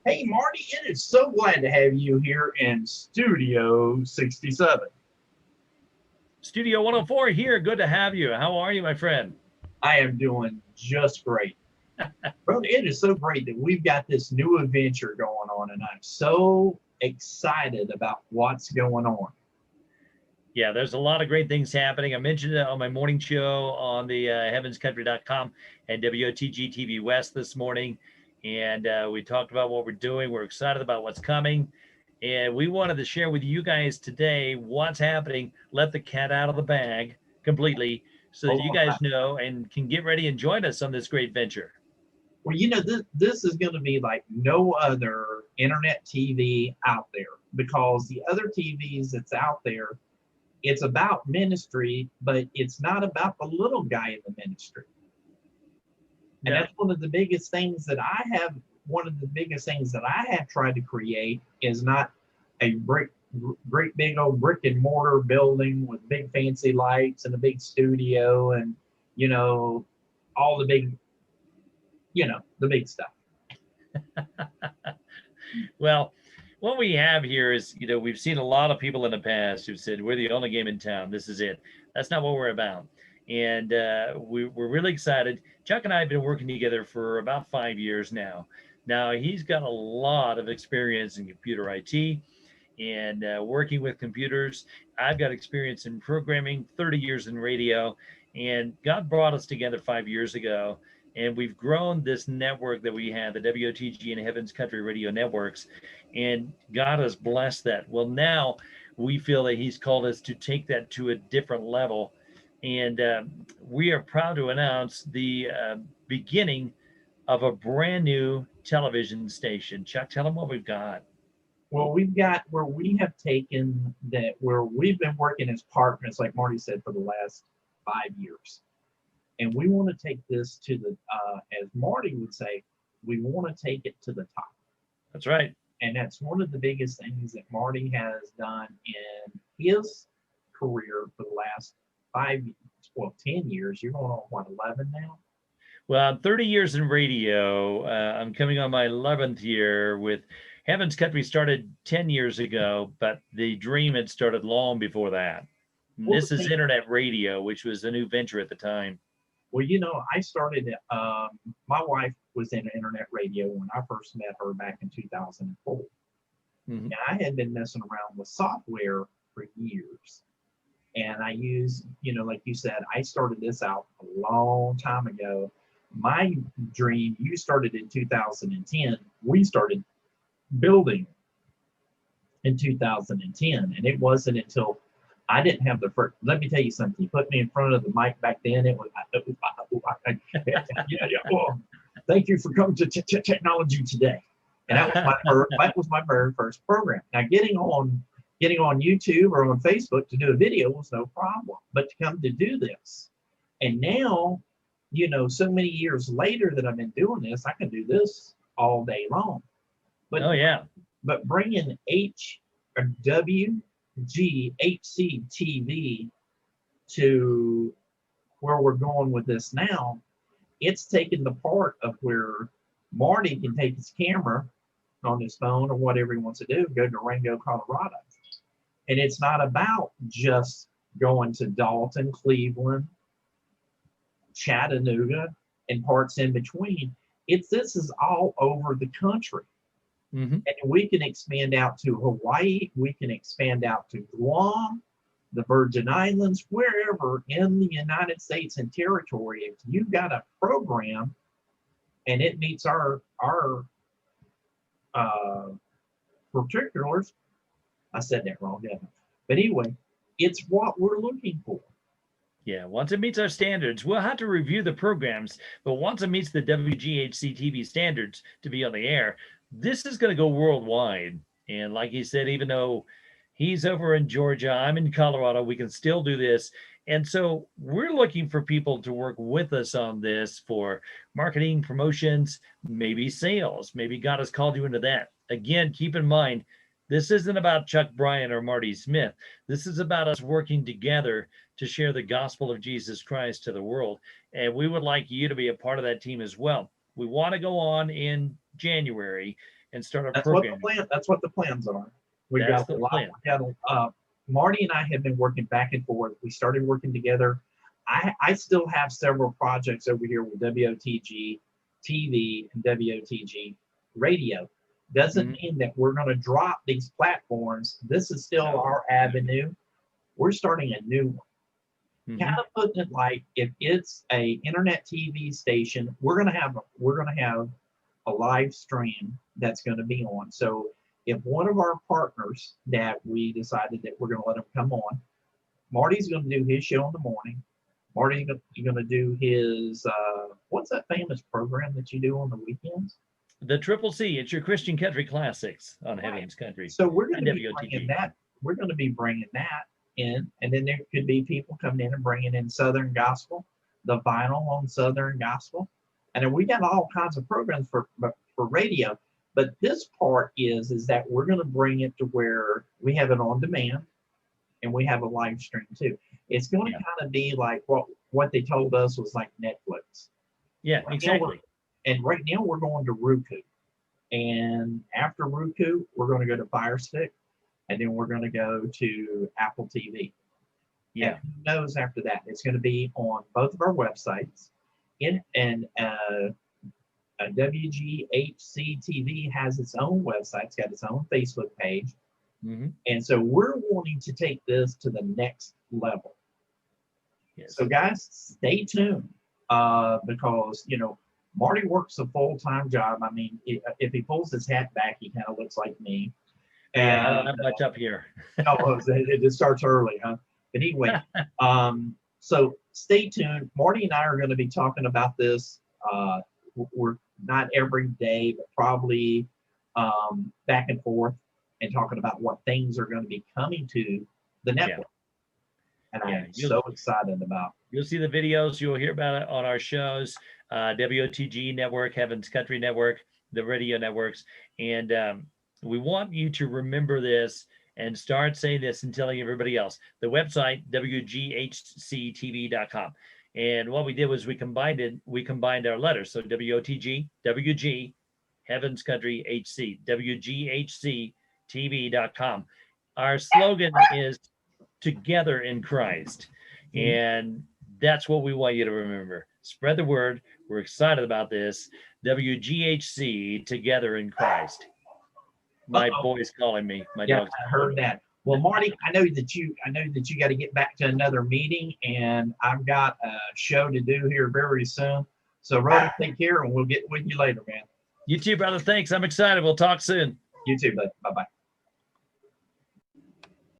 Hey, Marty, it is so glad to have you here in Studio 67. Studio 104 here. Good to have you. How are you, my friend? I am doing just great. Brother, it is so great that we've got this new adventure going on, and I'm so excited about what's going on. Yeah, there's a lot of great things happening. I mentioned it on my morning show on the heavenscountry.com and WOTG TV West this morning. And we talked about what we're doing. We're excited about what's coming. And we wanted to share with you guys today what's happening. Let the cat out of the bag completely so that Hold you on. guys know and can get ready and join us on this great venture. Well, this is going to be like no other internet TV out there because the other TVs that's out there, it's about ministry, but it's not about the little guy in the ministry. And No. that's one of the biggest things that I have. One of the biggest things that I have tried to create is not a great big old brick and mortar building with big fancy lights and a big studio and, you know, all the big, the big stuff. Well, what we have here is, we've seen a lot of people in the past who've said, we're the only game in town. This is it. That's not what we're about. And we're really excited. Chuck and I have been working together for about 5 years now. Now, he's got a lot of experience in computer IT and working with computers. I've got experience in programming, 30 years in radio. And God brought us together 5 years ago. And we've grown this network that we have, the WOTG and Heaven's Country Radio Networks. And God has blessed that. Well, now we feel that He's called us to take that to a different level. And we are proud to announce the beginning of a brand new television station. Chuck, tell them what we've got. Well, we've got where we have taken that where we've been working as partners, like Marty said, for the last 5 years. And we want to take this to the, as Marty would say, we want to take it to the top. That's right. And that's one of the biggest things that Marty has done in his career for the last 10 years. You're going on, what, 11 now? Well, I'm 30 years in radio. I'm coming on my 11th year with Heaven's Country. Started 10 years ago, but the dream had started long before that. Well, this is internet radio, which was a new venture at the time. Well, I started, my wife was in internet radio when I first met her back in 2004. Mm-hmm. And I had been messing around with software for years. And I used, like you said, I started this out a long time ago. My dream, you started in 2010. We started building in 2010. And it wasn't until I didn't have the first. Let me tell you something. You put me in front of the mic back then. It was, well, thank you for coming to technology today. And that was my very first program. Now, getting on YouTube or on Facebook to do a video was no problem. But to come to do this, and now, so many years later that I've been doing this, I can do this all day long. But oh yeah. But bringing WGHC TV to where we're going with this now, it's taken the part of where Marty can take his camera on his phone or whatever he wants to do, go to Rango, Colorado. And it's not about just going to Dalton, Cleveland, Chattanooga, and parts in between. This is all over the country. Mm-hmm. And we can expand out to Hawaii. We can expand out to Guam, the Virgin Islands, wherever in the United States and territory. If you've got a program and it meets our particulars, I said that wrong, didn't I? But anyway, it's what we're looking for. Yeah, once it meets our standards, we'll have to review the programs, but once it meets the WGHC TV standards to be on the air, this is going to go worldwide. And like he said, even though he's over in Georgia, I'm in Colorado, we can still do this. And so we're looking for people to work with us on this for marketing, promotions, maybe sales. Maybe God has called you into that. Again, keep in mind, this isn't about Chuck Bryan or Marty Smith. This is about us working together to share the gospel of Jesus Christ to the world. And we would like you to be a part of that team as well. We want to go on in January and start a That's program. That's what the plans are. We've That's got a the lot. plan. Marty and I have been working back and forth. We started working together. I still have several projects over here with WOTG TV and WOTG radio. Doesn't mean that we're going to drop these platforms. This is still our avenue. We're starting a new one. Kind of putting it like, if it's a internet TV station, we're going to have a live stream that's going to be on. So if one of our partners that we decided that we're going to let them come on, Marty's going to do his show in the morning. Marty's going to do his, what's that famous program that you do on the weekends? The Triple C. It's your Christian Country Classics on Heaven's Country. So we're going to be bringing that. We're going to be bringing that in, and then there could be people coming in and bringing in Southern Gospel, the vinyl on Southern Gospel, and then we got all kinds of programs for radio. But this part is that we're going to bring it to where we have it on demand, and we have a live stream too. It's going to kind of be like what they told us was like Netflix. Yeah, exactly. And right now we're going to Roku, and after Roku we're going to go to Fire Stick, and then we're going to go to Apple TV. Yeah. And who knows after that? It's going to be on both of our websites. WGHC TV has its own website. It's got its own Facebook page. And so we're wanting to take this to the next level. Yes. So guys, stay tuned because, Marty works a full-time job. I mean, if he pulls his hat back, he kind of looks like me. And, I don't have much up here. It just starts early, huh? But anyway, so stay tuned. Marty and I are going to be talking about this. We're not every day, but probably back and forth and talking about what things are going to be coming to the network. And I'm so excited about. You'll see the videos. You'll hear about it on our shows, WOTG Network, Heaven's Country Network, the radio networks. And we want you to remember this and start saying this and telling everybody else. The website, WGHCTV.com. And what we did was we combined our letters. So WOTG, WG, Heaven's Country, HC, WGHCTV.com. Our slogan is Together in Christ. And that's what we want you to remember. Spread the word. We're excited about this. WGHC, Together in Christ. My boy's calling me. My dog's I heard that. Well, Marty, I know that you got to get back to another meeting, and I've got a show to do here very soon. So, Rhoda, take care, and we'll get with you later, man. You too, brother. Thanks. I'm excited. We'll talk soon. You too, bud. Bye-bye.